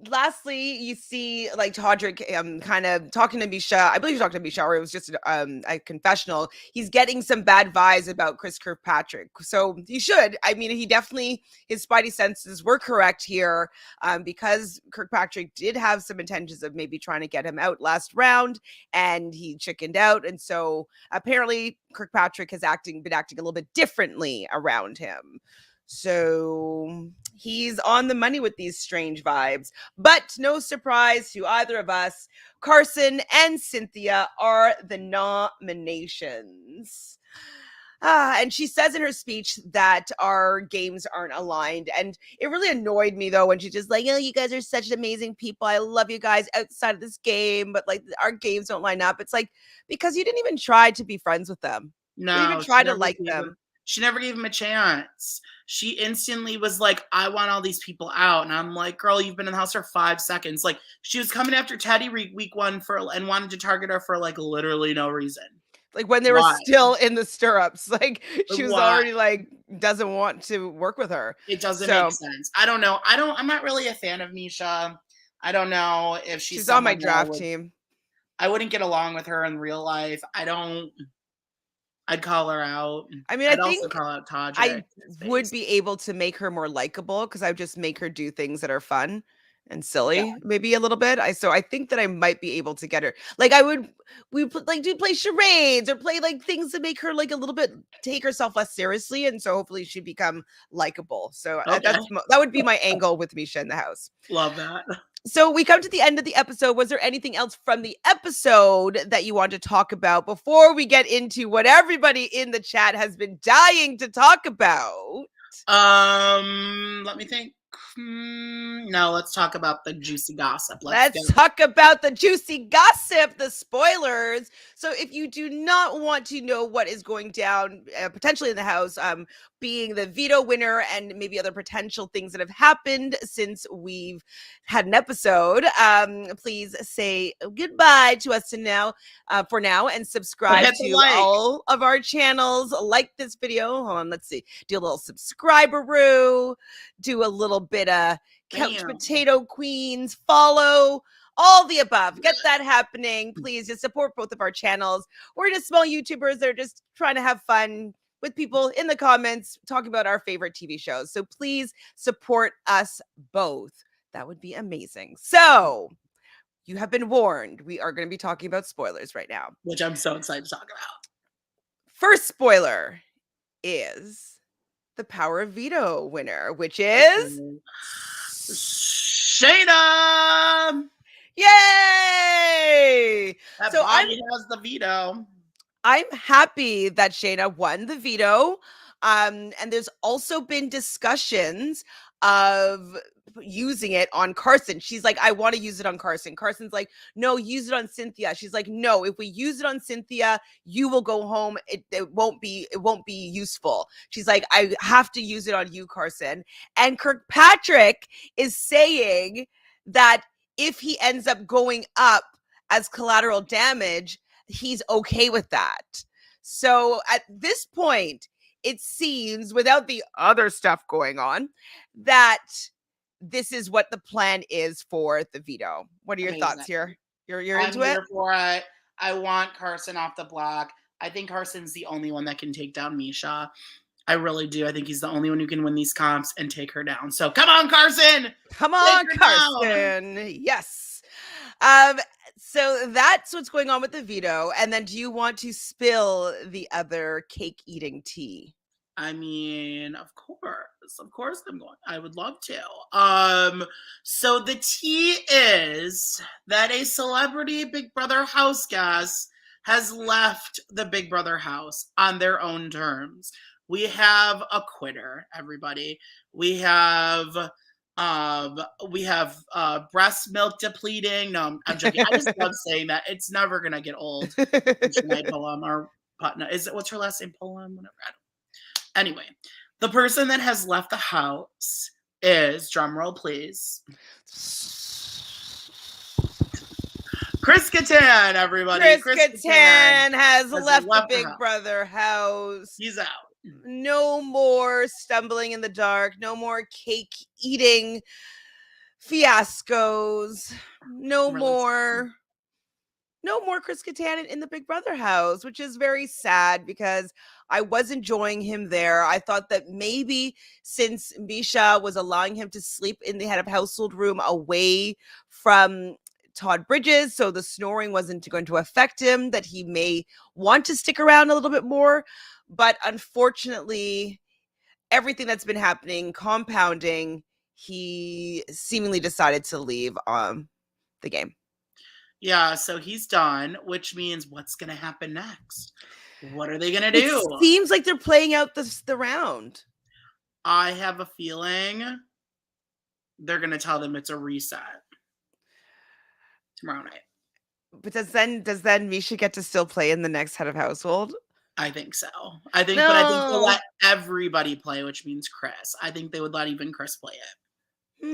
lastly, you see like Todrick kind of talking to Misha. I believe he's talking to Misha, or it was just a confessional. He's getting some bad vibes about Chris Kirkpatrick. So he should. I mean, his spidey senses were correct here, because Kirkpatrick did have some intentions of maybe trying to get him out last round, and he chickened out. And so apparently Kirkpatrick has been acting a little bit differently around him. So he's on the money with these strange vibes. But no surprise to either of us, Carson and Cynthia are the nominations. And she says in her speech that our games aren't aligned. And it really annoyed me, though, when she's just like, oh, you guys are such amazing people. I love you guys outside of this game, but like our games don't line up. It's like, because you didn't even try to be friends with them. You didn't even No, try to like them. she never gave him a chance. She instantly was like, I want all these people out. And I'm like, girl, you've been in the house for 5 seconds. Like, she was coming after Teddy week 1 and wanted to target her for like literally no reason. Like when they were Why? still in the stirrups, like she was Why? already like doesn't want to work with her. It doesn't So make sense. I don't know. I'm not really a fan of Misha. I don't know if she's on my someone that draft team. I wouldn't get along with her in real life. I'd call her out. I mean, I'd I also think call out Tajik. I would be able to make her more likable because I would just make her do things that are fun and Yeah. silly, maybe a little bit. So I think that I might be able to get her. Like we put like do play charades or play like things that make her like a little bit take herself less seriously, and so hopefully she'd become likable. So Okay. that would be my angle with Misha in the house. Love that. So we come to the end of the episode. Was there anything else from the episode that you want to talk about before we get into what everybody in the chat has been dying to talk about? Let me think. No, let's talk about the juicy gossip. Let's talk about the juicy gossip, the spoilers. So if you do not want to know what is going down potentially in the house, being the veto winner and maybe other potential things that have happened since we've had an episode, please say goodbye to us for now and subscribe to all of our channels. Like this video. Hold on, let's see. Do a little subscriber-oo. Do a little bit of Couch Potato Queens, follow, all the above. Get that happening. Please just support both of our channels. We're just small YouTubers that are just trying to have fun with people in the comments talking about our favorite TV shows. So please support us both. That would be amazing. So you have been warned. We are going to be talking about spoilers right now, which I'm so excited to talk about. First spoiler is the Power of Veto winner, which is Shayna. Yay! That body has the veto. I'm happy that Shayna won the veto. And there's also been discussions of using it on Carson. She's like, I want to use it on Carson. Carson's like, no, use it on Cynthia. She's like, no, if we use it on Cynthia, you will go home. It won't be useful. She's like, I have to use it on you, Carson. And Kirkpatrick is saying that if he ends up going up as collateral damage, he's okay with that. So at this point, it seems, without the other stuff going on, that this is what the plan is for the veto. What are your thoughts here? You're into it? I'm here for it. I want Carson off the block. I think Carson's the only one that can take down Misha. I really do. I think he's the only one who can win these comps and take her down. So come on, Carson! Come on, Carson! Down. Yes. So that's what's going on with the veto. And then do you want to spill the other cake eating tea? I mean, of course I'm going. I would love to. So the tea is that a celebrity Big Brother house guest has left the Big Brother house on their own terms. We have a quitter, everybody. We have breast milk depleting. No, I'm joking. I just love saying that. It's never gonna get old. Pullum or Putnam. What's her last name? Pullum? Whatever. I don't know. Anyway, the person that has left the house is, drumroll please, Chris Kattan, everybody. Chris Kattan has left the Big Brother house. He's out. No more stumbling in the dark. No more cake eating fiascos. No more Chris Kattan in the Big Brother house, which is very sad because I was enjoying him there. I thought that maybe since Misha was allowing him to sleep in the head of household room away from Todd Bridges, so the snoring wasn't going to affect him, that he may want to stick around a little bit more. But unfortunately, everything that's been happening compounding, he seemingly decided to leave the game. Yeah, so he's done, which means what's going to happen next? What are they going to It do? seems like they're playing out the round. I have a feeling they're going to tell them it's a reset tomorrow night. But does then Misha get to still play in the next head of household? I think so. I think they'll No. let everybody play, which means Chris. I think they would let even Chris play it.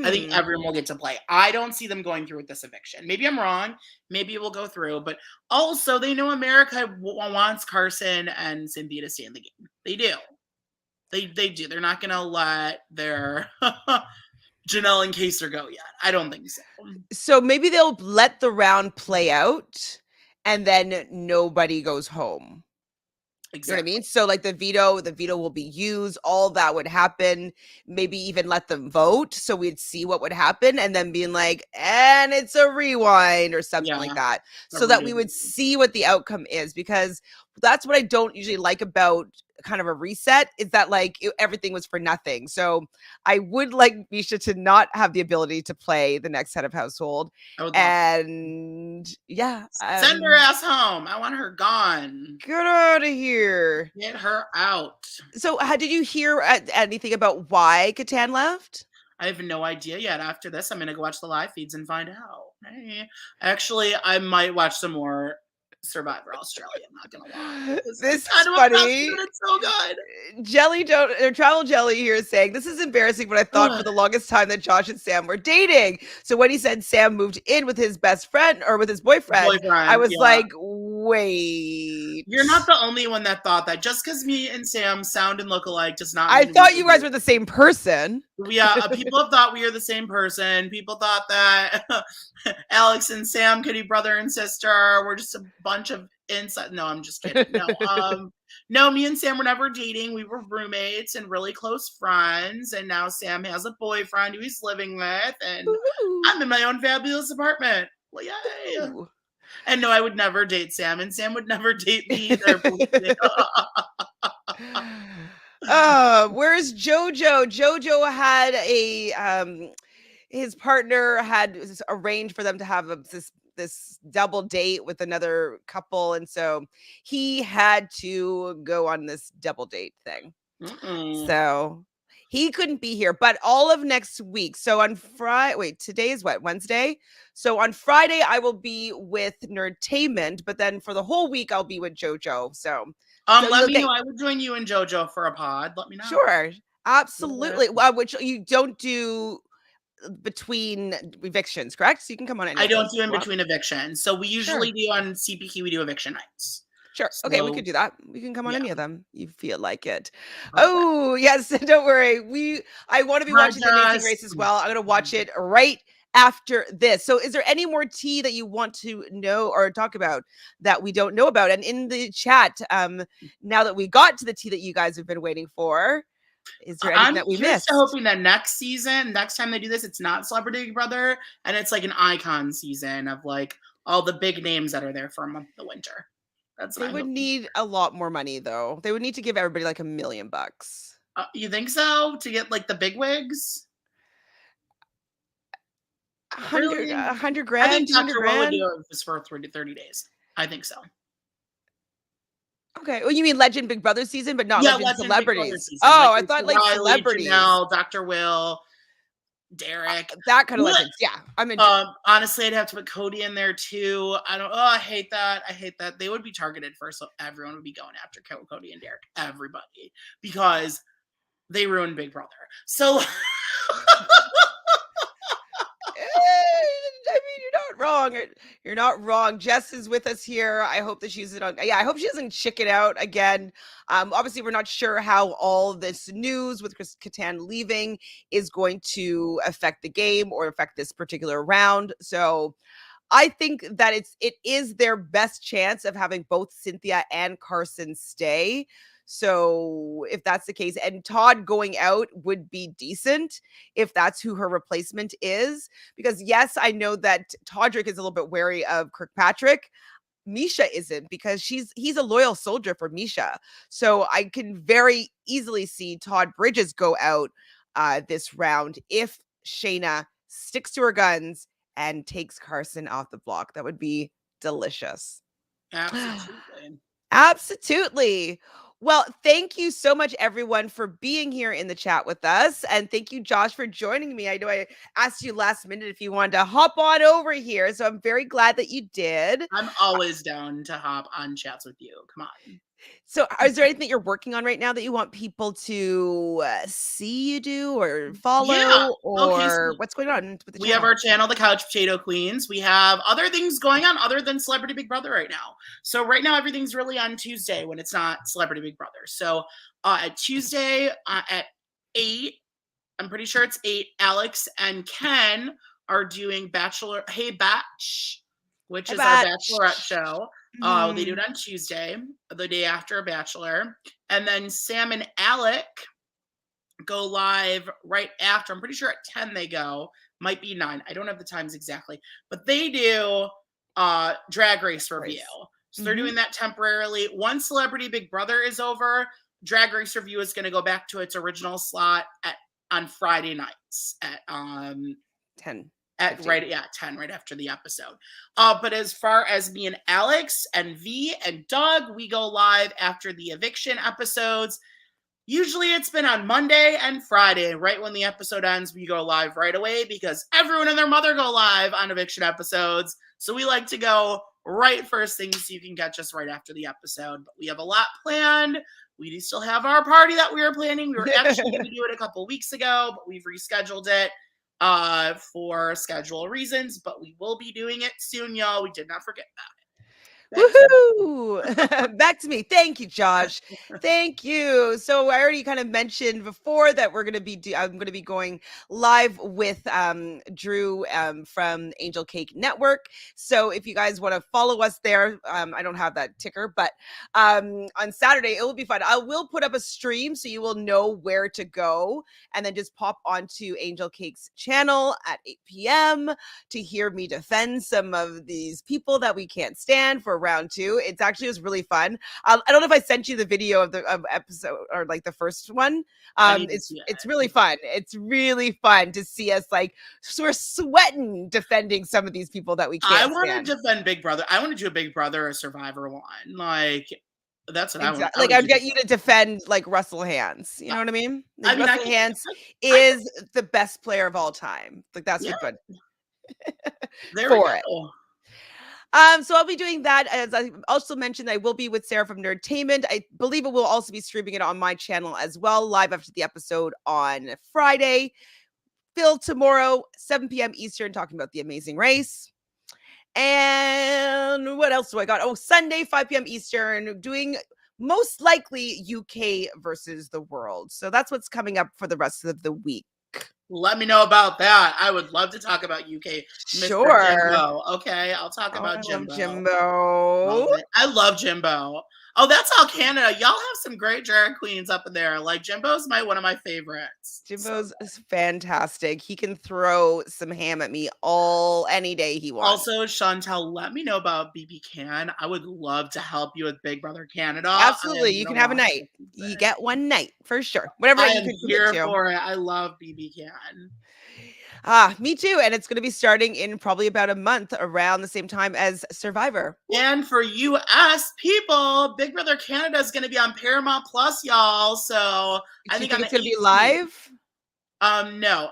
I think Hmm. everyone will get to play. I don't see them going through with this eviction. Maybe I'm wrong. Maybe it will go through. But also, they know America wants Carson and Cynthia to stay in the game. They do. They do. They're not going to let their Janelle and Kaser go yet. I don't think so. So maybe they'll let the round play out and then nobody goes home. You know what I Exactly. mean? So like the veto will be used, all that would happen, maybe even let them vote so we'd see what would happen and then being like, and it's a rewind or something like Yeah. that. A So that we redo. would see what the outcome is, because that's what I don't usually like about kind of a reset, is that like everything was for nothing. So I would like Misha to not have the ability to play the next head of household. I would love that. And yeah, Send her ass home. I want her gone. get out of here. Get her out. So, did you hear anything about why Catan left? I have no idea yet. After this, I'm going to go watch the live feeds and find out. Hey. Actually, I might watch some more Survivor Australia. I'm not going to lie. This I is know funny. it's so good. Jelly don't or Travel Jelly here is saying this is embarrassing, but I thought for the longest time that Josh and Sam were dating. So when he said Sam moved in with his best friend or with his boyfriend, I was like, wait. You're not the only one that thought that. Just because me and Sam sound and look alike does not I mean thought you guys were the same person. Yeah, people have thought we are the same person. People thought that Alex and Sam could be brother and sister. We're just a bunch of inside. No, I'm just kidding. No, no, me and Sam were never dating. We were roommates and really close friends. And now Sam has a boyfriend who he's living with, and I'm in my own fabulous apartment. Well, yay! Ooh. And no, I would never date Sam, and Sam would never date me either. Where's Jojo? Jojo had a his partner had arranged for them to have this double date with another couple, and so he had to go on this double date thing. So he couldn't be here, but all of next week. So on Friday, wait, today is what, Wednesday? So on Friday, I will be with Nerdtainment, but then for the whole week, I'll be with Jojo. So let me know. I would join you and Jojo for a pod. Let me know. Sure, absolutely. Which you don't do between evictions, correct? So you can come on any I of don't those do in if you between evictions. So we usually do on CPQ, we do eviction nights. Sure. Okay, we could do that. We can come on any of them. You feel like it. Perfect. Oh, yes. Don't worry. I want to be watching the Amazing Race as well. I'm going to watch it right after this. So is there any more tea that you want to know or talk about that we don't know about? And in the chat, now that we got to the tea that you guys have been waiting for, is there anything that we missed? I'm hoping that next time they do this, it's not Celebrity Big Brother, and it's like an icon season of like all the big names that are there for a month of the winter. They would need a lot more money, though. They would need to give everybody like $1 million. You think so? To get like the big wigs? 100 grand. I think Dr. Will would do it just for 30 days. I think so. Okay. Well, you mean Legend Big Brother season, but not Legend Celebrities. Oh, I thought like Riley, celebrities. Janelle, Dr. Will, Derek. That kind of Legends. Yeah. I'm into honestly, I'd have to put Cody in there too. I hate that. They would be targeted first, so everyone would be going after Cody and Derek. Everybody. Because they ruined Big Brother. So I mean, you're not wrong. You're not wrong. Jess is with us here. I hope that she's I hope she doesn't chicken out again. Obviously, we're not sure how all this news with Chris Kattan leaving is going to affect the game or affect this particular round. So I think that it is their best chance of having both Cynthia and Carson stay. So if that's the case, and Todd going out would be decent if that's who her replacement is. Because yes, I know that Todrick is a little bit wary of Kirkpatrick. Misha isn't, because he's a loyal soldier for Misha. So I can very easily see Todd Bridges go out this round if Shayna sticks to her guns and takes Carson off the block. That would be delicious. Absolutely. Absolutely. Well, thank you so much, everyone, for being here in the chat with us. And thank you, Josh, for joining me. I know I asked you last minute if you wanted to hop on over here. So I'm very glad that you did. I'm always down to hop on chats with you. Come on. So, is there anything that you're working on right now that you want people to see you do or Yeah. follow, Okay. or So what's going on with the we have channel? our channel, The Couch Potato Queens. We have other things going on other than Celebrity Big Brother right now. So right now, everything's really on Tuesday when it's not Celebrity Big Brother. So at Tuesday at 8, I'm pretty sure it's 8, Alex and Ken are doing Bachelor Hey Batch, which Hey, is our Bat. Bachelorette show. They do Mhm. it on Tuesday, the day after Bachelor. And then Sam and Alec go live right after. I'm pretty sure at 10 they go. Might be 9. I don't have the times exactly. But they do Drag Race review. So they're doing that temporarily. Once Celebrity Big Brother is over, Drag Race review is going to go back to its original slot on Friday nights at 10. at 15. right 10 right after the episode. But as far as me and Alex and V and Doug, we go live after the eviction episodes. Usually it's been on Monday and Friday. Right when the episode ends, we go live right away because everyone and their mother go live on eviction episodes. So we like to go right first thing so you can catch us right after the episode. But we have a lot planned. We do still have our party that we were planning. We were actually going to do it a couple weeks ago, but we've rescheduled it for schedule reasons. But we will be doing it soon, y'all. We did not forget that. Woohoo! Back to me. Thank you, Josh. Thank you. So I already kind of mentioned before that I'm going to be going live with Drew from Angel Cake Network. So if you guys want to follow us there, I don't have that ticker, but on Saturday it will be fun. I will put up a stream so you will know where to go, and then just pop onto Angel Cake's channel at 8 p.m. to hear me defend some of these people that we can't stand for round 2. It was really fun. I don't know if I sent you the video of the episode, or like the first one. It's really fun. It's really fun to see us like we're sweating defending some of these people that we can't I want stand. to defend Big Brother. I want to do a Big Brother or Survivor one. Like that's what I want. Like I would get you to defend like Russell Hands. You know what I mean? Like, I mean, Russell Hands is the best player of all time. Like that's what good. There we go. So I'll be doing that. As I also mentioned, I will be with Sarah from Nerdtainment. I believe it will also be streaming it on my channel as well, live after the episode on Friday. Phil tomorrow, 7 p.m. Eastern, talking about The Amazing Race. And what else do I got? Oh, Sunday, 5 p.m. Eastern, doing most likely UK versus the world. So that's what's coming up for the rest of the week. Let me know about that. I would love to talk about UK. Sure. Mr. Jimbo. Okay, I'll talk about Jimbo. I love Jimbo. Oh, that's all Canada. Y'all have some great drag queens up in there. Like Jimbo's one of my favorites. Jimbo's is fantastic. He can throw some ham at me any day he wants. Also, Chantele, let me know about BB Can. I would love to help you with Big Brother Canada. Absolutely. You can have a night. You get one night for sure. Whatever I you am can here for it. I love BB Can. Me too. And it's going to be starting in probably about a month, around the same time as Survivor. And for US people, Big Brother Canada is going to be on Paramount Plus, y'all. So I think it's going to be live. No,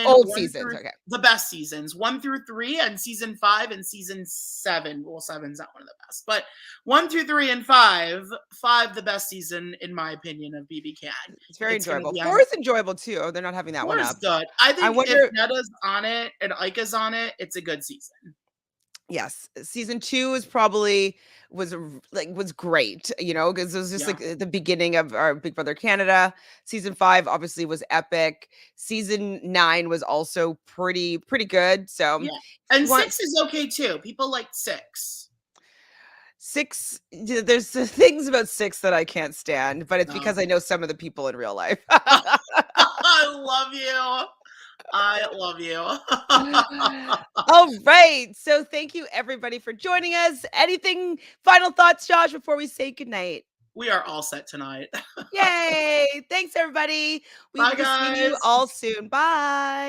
old seasons. Okay, the best seasons 1 through 3, and season 5 and season 7. Well, 7's not one of the best, but 1 through 3 and 5, the best season in my opinion of BB Can. It's very enjoyable. 4 is enjoable too. Oh, they're not having that one up. Good. I think if Netta's on it and Ika's on it, it's a good season. Yes, season 2 was great, because it was just like the beginning of our Big Brother Canada. Season 5 obviously was epic. Season 9 was also pretty good. So and 6 is okay too. People like 6. 6, there's things about 6 that I can't stand, but it's because I know some of the people in real life. I love you. I love you. All right. So thank you everybody for joining us. Anything final thoughts, Josh, before we say goodnight? We are all set tonight. Yay. Thanks everybody. We will Bye, be seeing you guys. all soon. Bye.